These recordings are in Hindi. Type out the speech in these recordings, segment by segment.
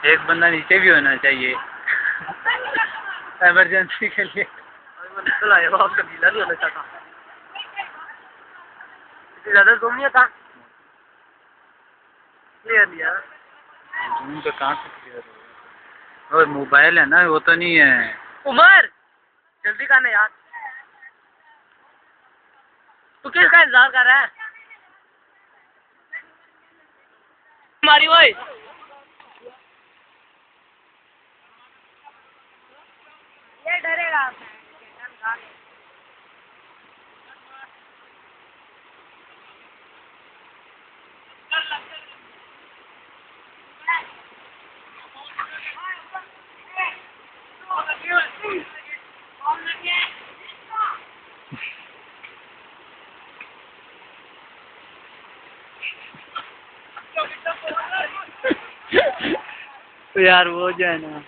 एक बंदा नीचे भी होना चाहिए इमरजेंसी के लिए। निकल आया वो आपका गीला नहीं होना चाहता। इतनी ज्यादा जूम नहीं था। क्लियर नहीं है। जूम तो कहाँ से क्लियर होगा। और मोबाइल है ना, वो तो नहीं है। उमर जल्दी करना यार। तू किसका इंतजार कर रहा है? हमारी वही ये डरेगा। तो यार वो जो है ना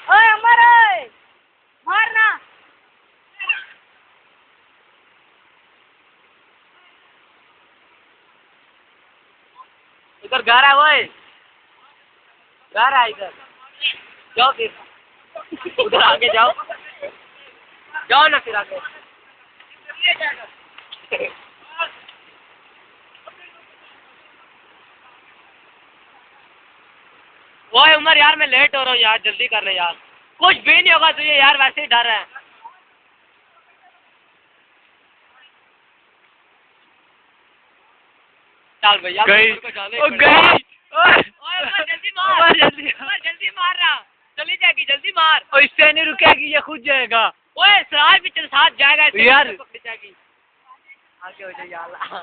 ओए अमर ओए मारना। इधर घर है वो, घर है इधर। जाओ फिर उधर आगे जाओ, जाओ ना फिर आगे। ओए उमर यार मैं लेट हो रहा हूँ यार, जल्दी कर ले यार। कुछ भी नहीं होगा तुझे यार, वैसे ही डर है। चल भैया गई को जाने ओ गई। ओए ओए जल्दी मार, जल्दी जल्दी मार रहा। चली जाएगी, जल्दी मार। और इससे नहीं रुकेगी, ये खुद जाएगा। ओए सराय भी तेरे साथ जाएगा, इससे यार पकड़ जाएगी। आगे हो जाए यार।